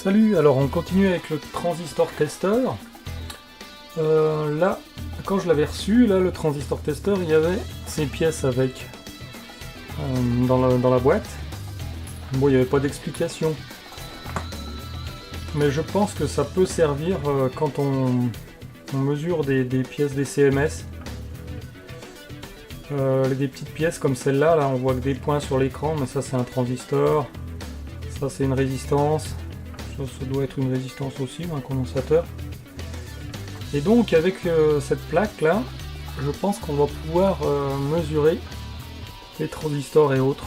Salut, alors on continue avec le transistor tester. Là, quand je l'avais reçu, là, le transistor tester, il y avait ces pièces avec dans la boîte. Bon, il n'y avait pas d'explication. Mais je pense que ça peut servir quand on mesure des pièces des CMS. Des petites pièces comme celle-là, là, on voit que des points sur l'écran, mais ça c'est un transistor. Ça c'est une résistance. Ça doit être une résistance aussi, un condensateur. Et donc avec cette plaque là, je pense qu'on va pouvoir mesurer les transistors et autres.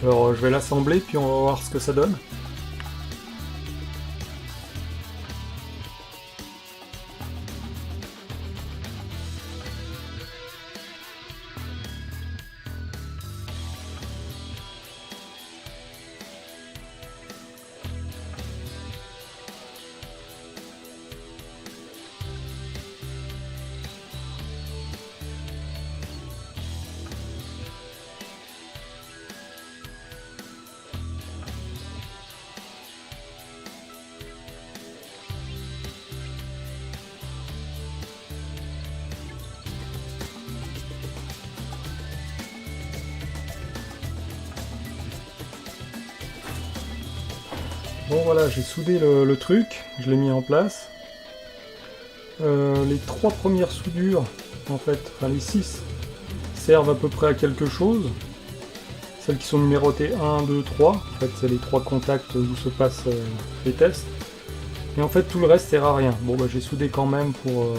Alors je vais l'assembler puis on va voir ce que ça donne. Bon voilà, j'ai soudé le truc, je l'ai mis en place. Les 3 premières soudures, en fait, enfin les 6, servent à peu près à quelque chose. Celles qui sont numérotées 1, 2, 3, en fait c'est les 3 contacts où se passent les tests. Et en fait tout le reste sert à rien. Bon bah j'ai soudé quand même pour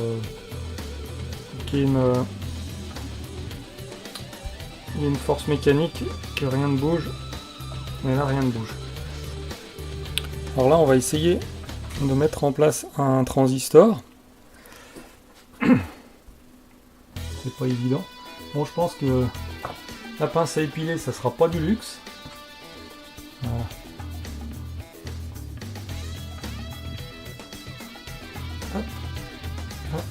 qu'il y ait une force mécanique, que rien ne bouge. Mais là rien ne bouge. Alors là on va essayer de mettre en place un transistor. C'est pas évident. Bon, je pense que la pince à épiler ça sera pas du luxe. Voilà. Hop, hop,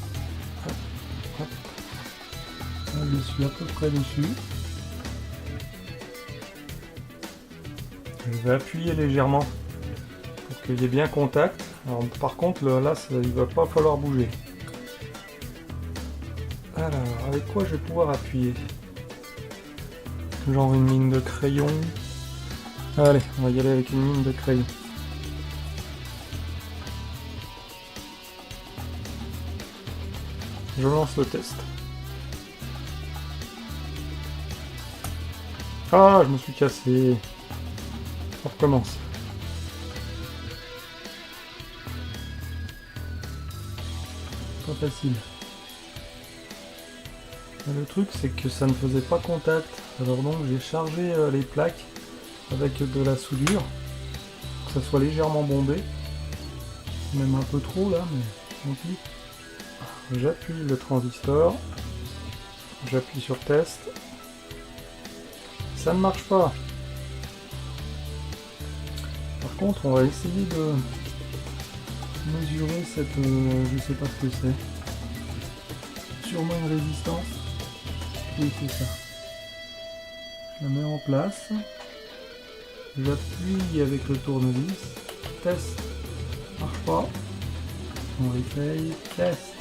hop, hop. Là, je suis à peu près dessus. Je vais appuyer légèrement pour qu'il y ait bien contact. Alors, par contre là il va pas falloir bouger. Alors avec quoi je vais pouvoir appuyer? Genre une mine de crayon. Allez, on va y aller avec une mine de crayon. Je lance le test. Ah, je me suis cassé. On recommence. Pas facile. Le truc c'est que ça ne faisait pas contact. Alors donc j'ai chargé les plaques avec de la soudure. Que ça soit légèrement bombé. Même un peu trop là, mais tant pis. J'appuie le transistor. J'appuie sur test. Ça ne marche pas. Par contre on va essayer de mesurer cette... je sais pas ce que c'est. Sûrement une résistance. Oui, c'est ça. Je la mets en place. J'appuie avec le tournevis. Test. Marche pas. On réessaye. Test.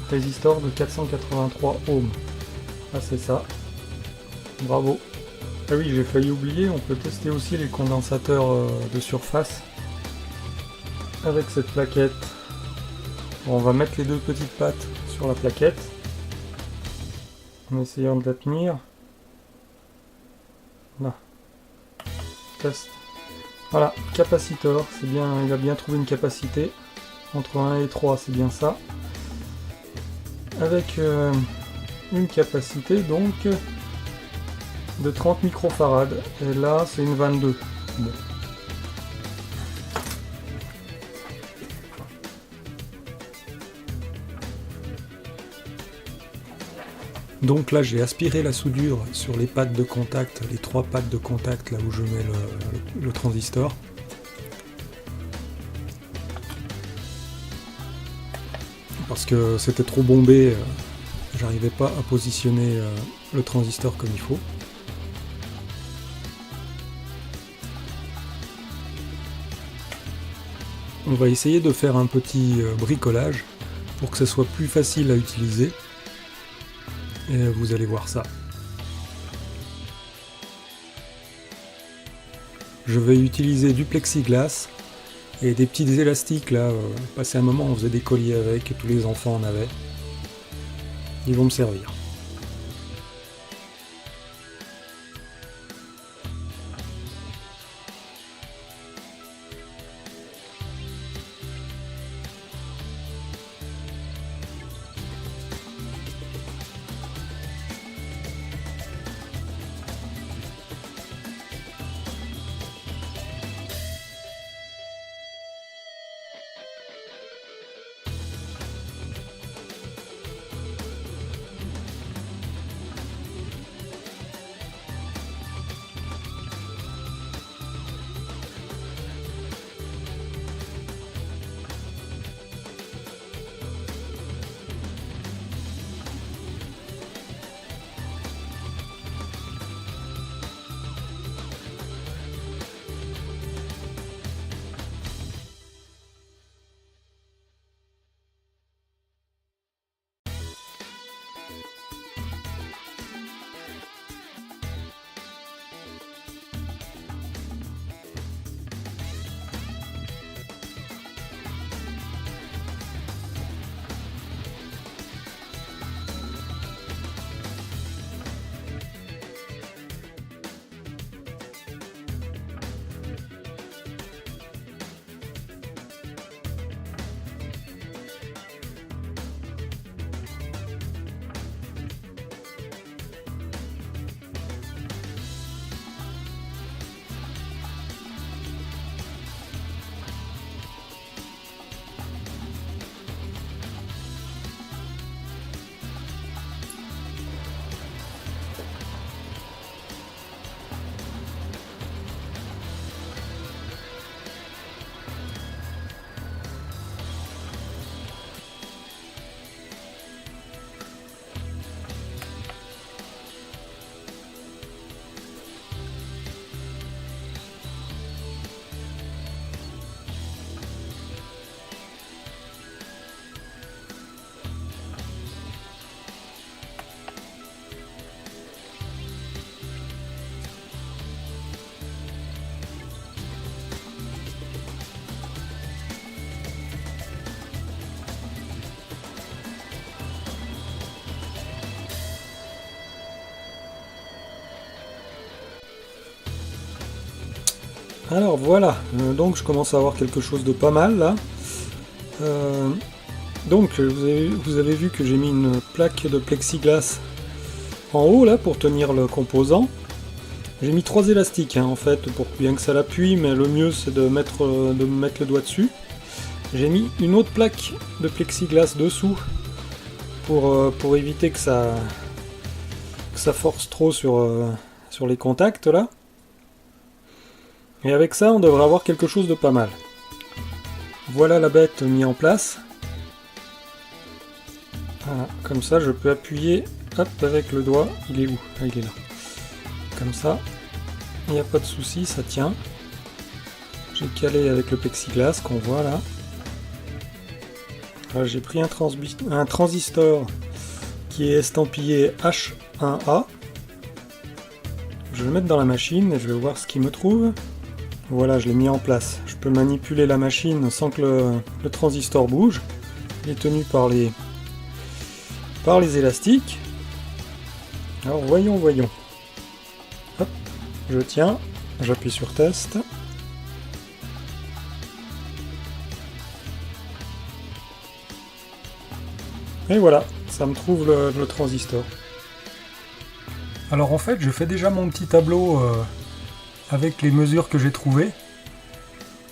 Résistor de 483 ohms. Ah, c'est ça. Bravo. Ah oui, j'ai failli oublier. On peut tester aussi les condensateurs de surface avec cette plaquette. Bon, on va mettre les 2 petites pattes sur la plaquette en essayant de la tenir. Là. Test. Voilà, capacitor, c'est bien, il a bien trouvé une capacité. Entre 1 et 3, c'est bien ça. Avec une capacité donc de 30 microfarad. Et là, c'est une 22. Bon. Donc là j'ai aspiré la soudure sur les pattes de contact, les 3 pattes de contact là où je mets le transistor. Parce que c'était trop bombé, j'arrivais pas à positionner le transistor comme il faut. on va essayer de faire un petit bricolage pour que ce soit plus facile à utiliser. Et vous allez voir ça. Je vais utiliser du plexiglas et des petits élastiques là. Passé un moment on faisait des colliers avec, et tous les enfants en avaient. Ils vont me servir. Alors voilà, donc je commence à avoir quelque chose de pas mal là. Donc vous avez vu que j'ai mis une plaque de plexiglas en haut là pour tenir le composant. J'ai mis 3 élastiques en fait pour bien que ça l'appuie, mais le mieux c'est de mettre le doigt dessus. J'ai mis une autre plaque de plexiglas dessous pour éviter que ça force trop sur les contacts là. Et avec ça, on devrait avoir quelque chose de pas mal. Voilà la bête mise en place. Voilà, comme ça, je peux appuyer hop, avec le doigt. Il est où? Ah, il est là. Comme ça, il n'y a pas de souci, ça tient. J'ai calé avec le plexiglas qu'on voit là. Voilà, j'ai pris un transistor qui est estampillé H1A. Je vais le mettre dans la machine et je vais voir ce qu'il me trouve. Voilà, je l'ai mis en place. Je peux manipuler la machine sans que le transistor bouge. Il est tenu par les élastiques. Alors voyons. Hop, je tiens, j'appuie sur test. Et voilà, ça me trouve le transistor. Alors en fait, je fais déjà mon petit tableau avec les mesures que j'ai trouvées.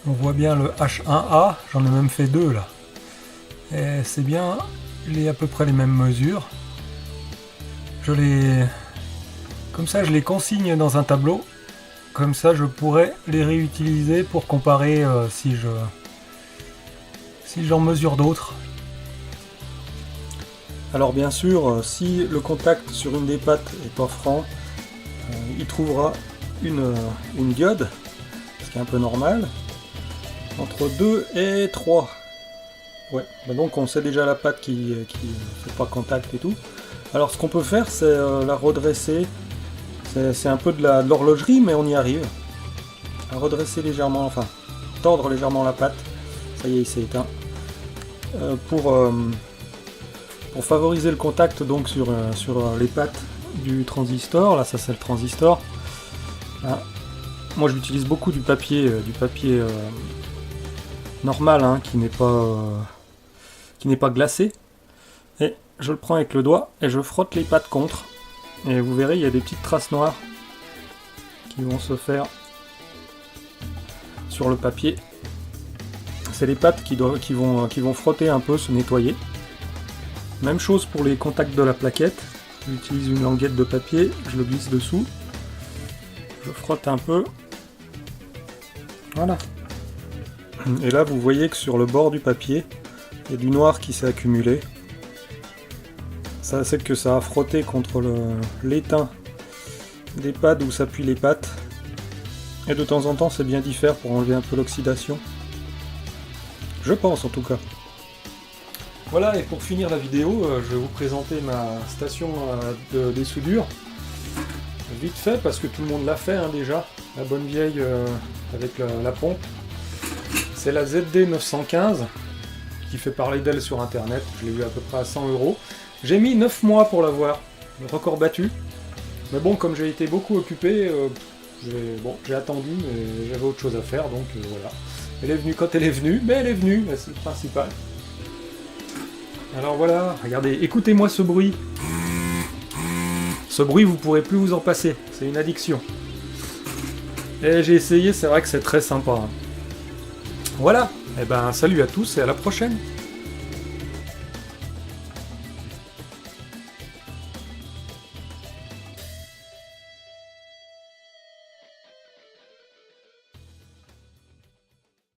On voit bien le H1A, j'en ai même fait 2 là. Et c'est bien à peu près les mêmes mesures. Comme ça je les consigne dans un tableau. Comme ça je pourrais les réutiliser pour comparer si j'en mesure d'autres. Alors bien sûr, si le contact sur une des pattes est pas franc, il trouvera une diode, ce qui est un peu normal. Entre 2 et 3. Ouais, bah donc on sait déjà la patte qui fait pas contact et tout. Alors ce qu'on peut faire, c'est la redresser. C'est un peu de l'horlogerie, mais on y arrive. À redresser légèrement, enfin, tordre légèrement la patte. Ça y est, il s'est éteint. Pour favoriser le contact donc sur les pattes du transistor. Là, ça c'est le transistor. Là. Moi, j'utilise beaucoup du papier normal, hein, qui n'est pas glacé. Et je le prends avec le doigt et je frotte les pattes contre. Et vous verrez, il y a des petites traces noires qui vont se faire sur le papier. C'est les pattes qui vont frotter un peu, se nettoyer. Même chose pour les contacts de la plaquette. J'utilise une languette de papier, je le glisse dessous. Je frotte un peu. Voilà. Et là, vous voyez que sur le bord du papier, il y a du noir qui s'est accumulé. Ça, c'est que ça a frotté contre l'étain des pads où s'appuient les pattes. Et de temps en temps, c'est bien d'y faire pour enlever un peu l'oxydation. Je pense en tout cas. Voilà, et pour finir la vidéo, je vais vous présenter ma station des soudures. Vite fait, parce que tout le monde l'a fait hein, déjà. La bonne vieille avec la pompe. C'est la ZD 915 qui fait parler d'elle sur internet. Je l'ai eu à peu près à 100 €. J'ai mis 9 mois pour l'avoir. Le record battu. Mais bon, comme j'ai été beaucoup occupé, j'ai attendu, mais j'avais autre chose à faire, donc voilà. Elle est venue quand elle est venue, mais elle est venue, c'est le principal. Alors voilà, regardez, écoutez-moi ce bruit. Ce bruit, vous pourrez plus vous en passer, c'est une addiction. Et j'ai essayé, c'est vrai que c'est très sympa. Voilà, et ben salut à tous et à la prochaine.